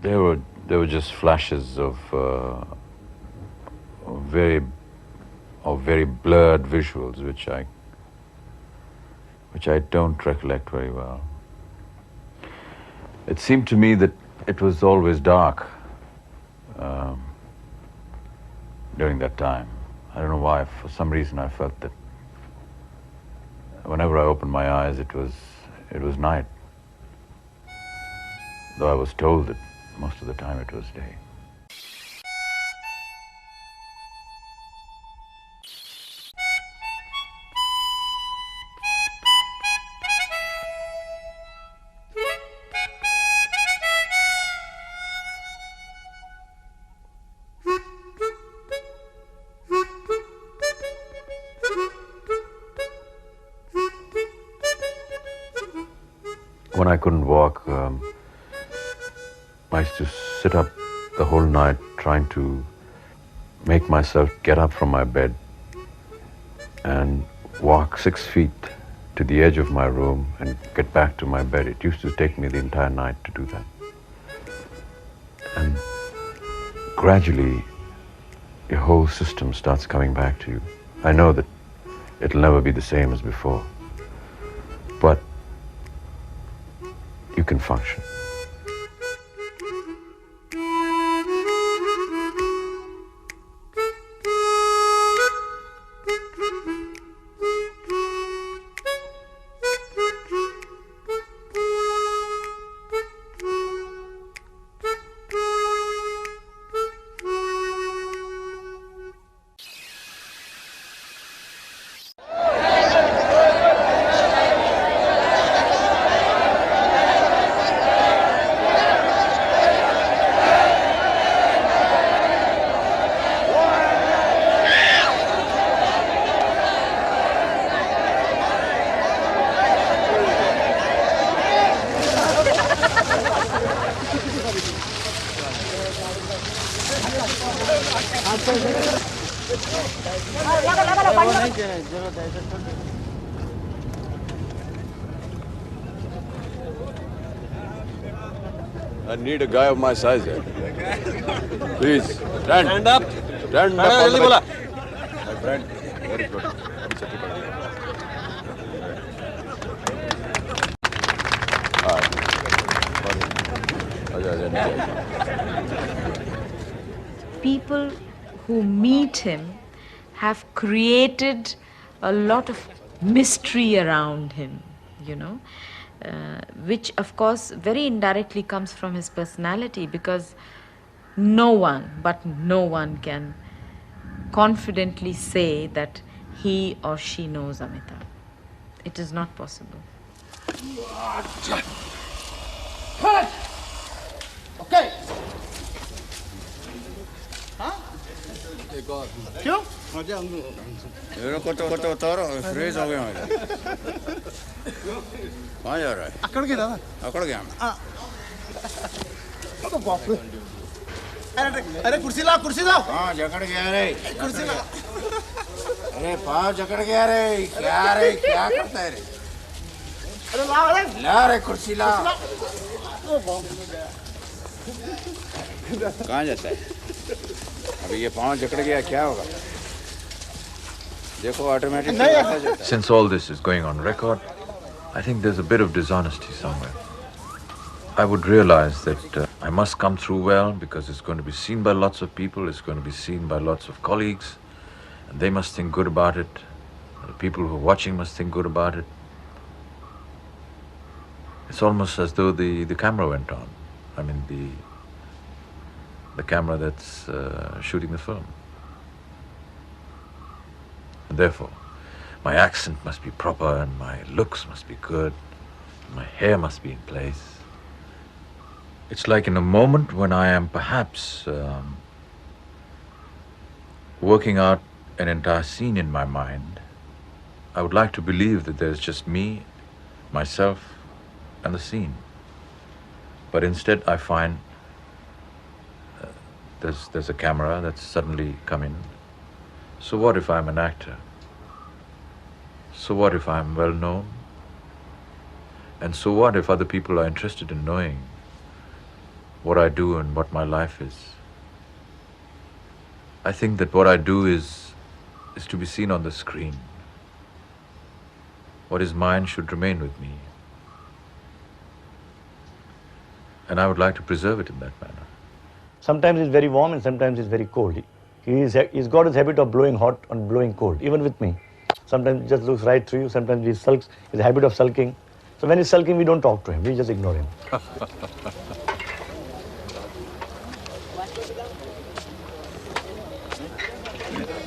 There were just flashes of very blurred visuals, which I don't recollect very well. It seemed to me that it was always dark during that time. I don't know why. For some reason, I felt that whenever I opened my eyes, it was night. Though I was told that most of the time it was day. When I couldn't walk, I used to sit up the whole night trying to make myself get up from my bed and walk 6 feet to the edge of my room and get back to my bed. It used to take me the entire night to do that. And gradually, your whole system starts coming back to you. I know that it'll never be the same as before, but you can function. I need a guy of my size here. Please, stand. Stand up. Stand up. जल्दी बोला. My friend, very good. People who meet him have created a lot of mystery around him, which of course very indirectly comes from his personality, because no one can confidently say that he or she knows Amitabh. It is not possible. Okay. हाँ? क्यों? मेरे को तो उतारो, freeze हो गया मेरा. कहाँ जा रहा है? अकड़ गया दादा. अकड़ गया मैं. तो बाप रे. अरे कुर्सी लाओ. कहाँ जकड़ गया रे? कुर्सी लाओ. अरे पाँव जकड़ गया रे. क्या करता है रे? अरे लाओ रे. ला रे कुर्सी ला. कहाँ जाता है? अभी ये पाँव जकड़ गया, क्या होगा? देखो automatic. Since all this is going on record, I think there's a bit of dishonesty somewhere. I would realize that I must come through well, because it's going to be seen by lots of people, it's going to be seen by lots of colleagues, and they must think good about it. The people who are watching must think good about it. It's almost as though the camera went on. I mean, the camera that's shooting the film. And therefore, my accent must be proper, and my looks must be good, my hair must be in place. It's like in a moment when I am perhaps working out an entire scene in my mind, I would like to believe that there's just me, myself, and the scene. But instead I find there's a camera that's suddenly come in. So what if I'm an actor? So what if I'm well known? And so what if other people are interested in knowing what I do and what my life is. I think that what I do is to be seen on the screen. What is mine should remain with me. And I would like to preserve it in that manner. Sometimes it's very warm and sometimes it's very cold. He's got his habit of blowing hot and blowing cold, even with me. Sometimes he just looks right through you, sometimes he sulks, his habit of sulking. So when he's sulking, we don't talk to him, we just ignore him.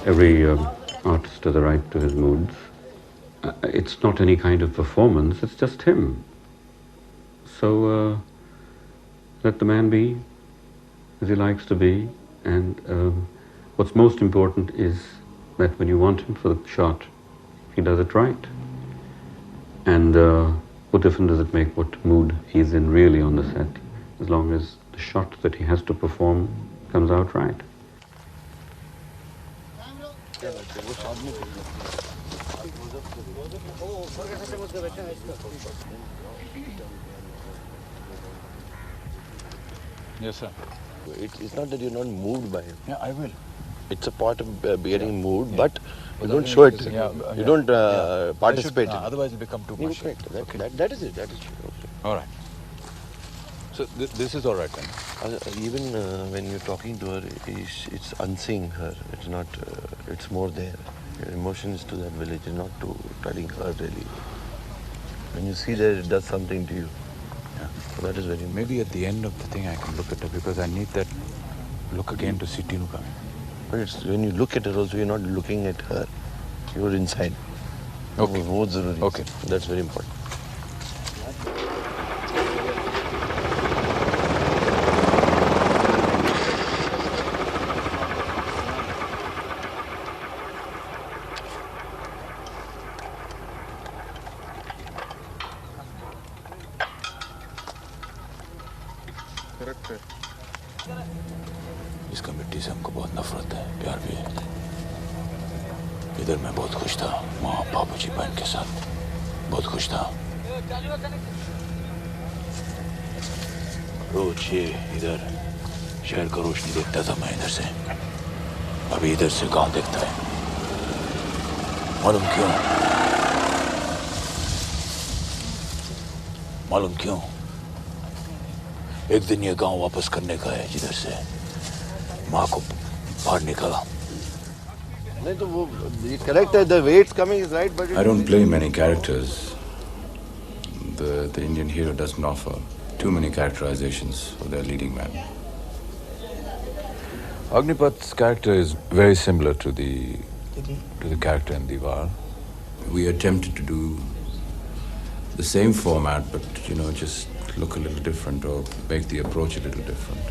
Every artist has a right to his moods. It's not any kind of performance, it's just him. So let the man be as he likes to be, and what's most important is that when you want him for the shot, he does it right. And what difference does it make what mood he's in really on the set, as long as the shot that he has to perform comes out right. Yes, sir. It's not that you're not moved by him. Yeah, I will. It's a part of being moved, but you don't show it. You don't participate. Otherwise, it become too much. That is it. That is true. Okay. All right. So this is all right then. Even when you're talking to her, it's unseeing her. It's not. It's more there. Your emotion is to that village, not to telling her really. When you see that, it does something to you. Yeah. So that is very important. Maybe at the end of the thing, I can look at her because I need that look again to see Tinu coming. But it's, when you look at her also, you're not looking at her. You're inside. Okay. Okay. That's very important. इसका मिट्टी से हमको बहुत नफरत है, प्यार भी है। इधर मैं बहुत खुश था, माँ बाबूजी बहन के साथ बहुत खुश था। रोज ये इधर शहर का रोशनी देखता था मैं इधर से। अभी इधर से गांव देखता है। मालूम क्यों? मालूम क्यों? एक दिन ये गांव वापस करने का है जिधर से माँ को बाहर निकाला। नहीं तो वो correct है, the way it's coming is right, but I don't play many characters. The Indian hero doesn't offer too many characterizations for their leading man. Agnipath's character is very similar to the character in Diwar. We attempted to do the same format, but just look a little different or make the approach a little different.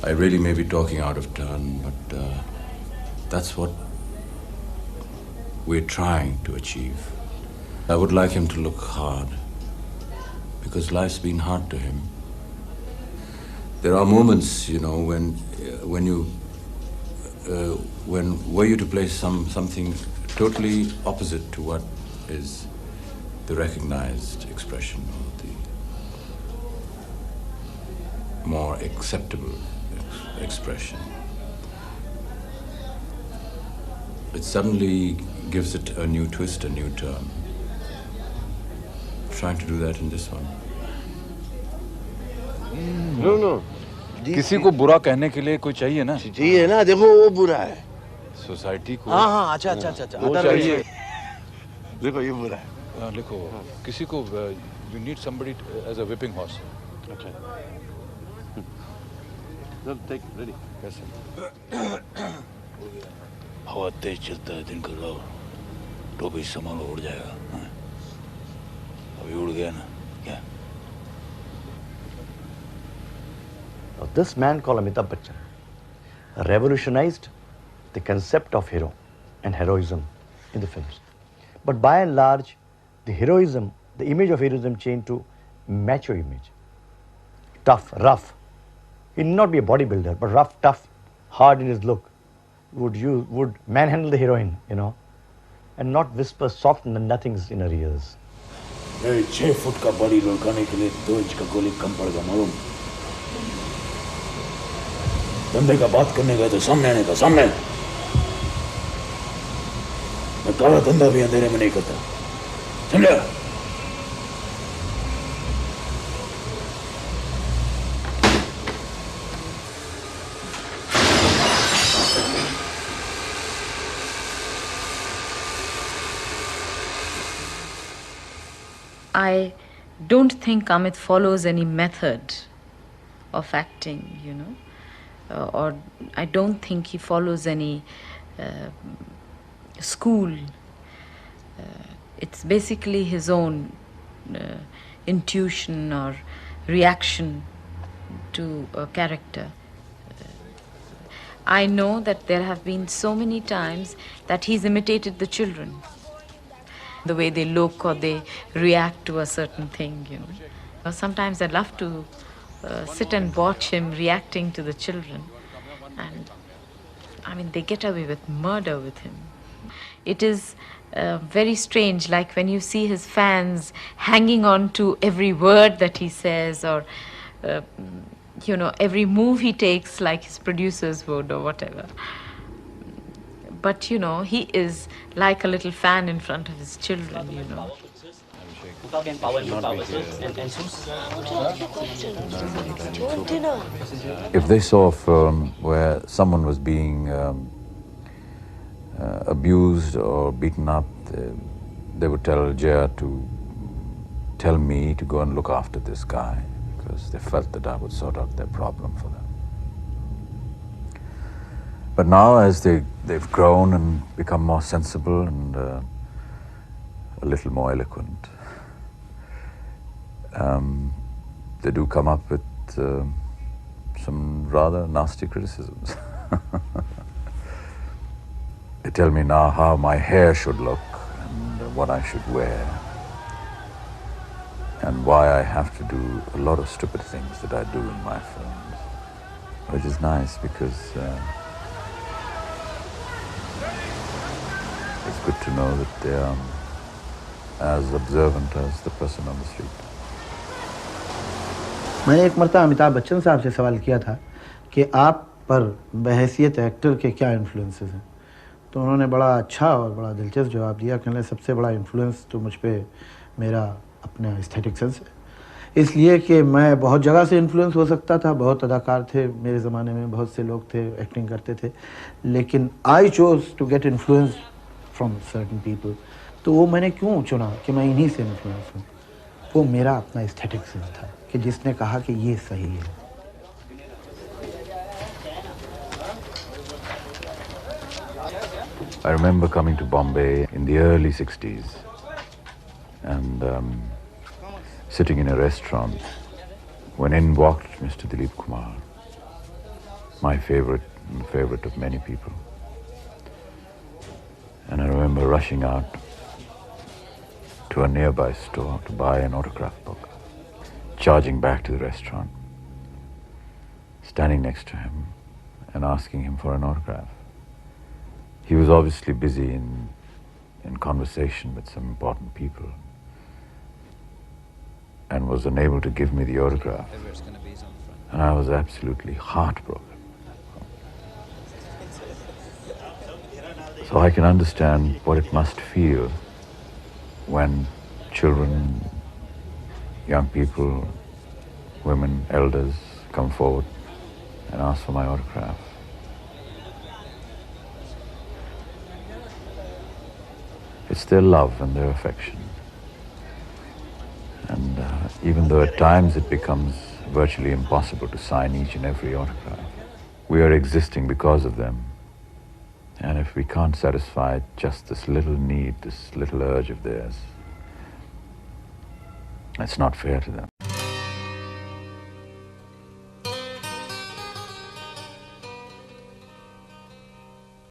I really may be talking out of turn, but that's what we're trying to achieve. I would like him to look hard, because life's been hard to him. There are moments, when were you to play something totally opposite to what is the recognized expression or the more acceptable expression. It suddenly gives it a new twist, a new turn. Trying to do that in this one. No. किसी को बुरा कहने के लिए कोई चाहिए ना? चाहिए ना, देखो वो बुरा है। सोसाइटी को। हाँ, अच्छा। वो चाहिए। देखो ये बुरा है। लिखो, किसी को you need somebody as a whipping horse. अच्छा। चल, take ready. कैसे? हवा तेज चलता है दिन का रात, टोपी संभालो उड़ जाएगा। अभी उड़ गया ना, क्या? Now, this man called Amitabh Bachchan revolutionized the concept of hero and heroism in the films. But by and large, the heroism, the image of heroism changed to macho image. Tough, rough. He need not be a bodybuilder, but rough, tough, hard in his look. Would manhandle the heroine, and not whisper soft nothings in her ears. 6 foot का body लुढ़काने के लिए 2 inch का गोली कम पड़ेगा मालूम? धंधे का बात करने गए तो सामने आने का सामने। मैं काला धंधा भी अंधेरे में नहीं करता, समझा? I don't think Amit follows any method of acting, you know, or I don't think he follows any school. It's basically his own intuition or reaction to a character. I know that there have been so many times that he's imitated the children, the way they look or they react to a certain thing, you know. Sometimes I love to sit and watch him reacting to the children, and I mean, they get away with murder with him. It is very strange, like when you see his fans hanging on to every word that he says, or you know, every move he takes, like his producers would or whatever. But you know, he is like a little fan in front of his children, you know. If they saw a film where someone was being abused or beaten up, they would tell Jaya to tell me to go and look after this guy, because they felt that I would sort out their problem for them. But now, as they've grown and become more sensible and a little more eloquent, they do come up with some rather nasty criticisms. They tell me now how my hair should look and what I should wear, and why I have to do a lot of stupid things that I do in my films, which is nice because it's good to know that they are as observant as the person on the street. मैंने एक मरतबा अमिताभ बच्चन साहब से सवाल किया था कि आप पर बहैसियत एक्टर के क्या इन्फ्लुएंसेस हैं, तो उन्होंने बड़ा अच्छा और बड़ा दिलचस्प जवाब दिया। कहने सबसे बड़ा इन्फ्लुएंस तो मुझ पे मेरा अपना एस्थेटिक सेंस है, इसलिए कि मैं बहुत जगह से इन्फ्लुएंस हो सकता था। बहुत अदाकार थे मेरे ज़माने में, बहुत से लोग थे एक्टिंग करते थे, लेकिन I chose to get influence from certain people. तो वो मैंने क्यों चुना कि मैं इन्हीं से इन्फ्लुएंस हूँ? वो मेरा अपना एस्थेटिक सेंस था कि जिसने कहा कि ये सही है। I remember coming to Bombay in the early 60s and sitting in a restaurant when in walked Mr. Dilip Kumar, my favorite and the favorite of many people. And I remember rushing out to a nearby store to buy an autograph book, charging back to the restaurant, standing next to him and asking him for an autograph. He was obviously busy in conversation with some important people and was unable to give me the autograph. And I was absolutely heartbroken. So I can understand what it must feel when children, young people, women, elders come forward and ask for my autograph. It's their love and their affection. And even though at times it becomes virtually impossible to sign each and every autograph, we are existing because of them. And if we can't satisfy just this little need, this little urge of theirs, it's not fair to them.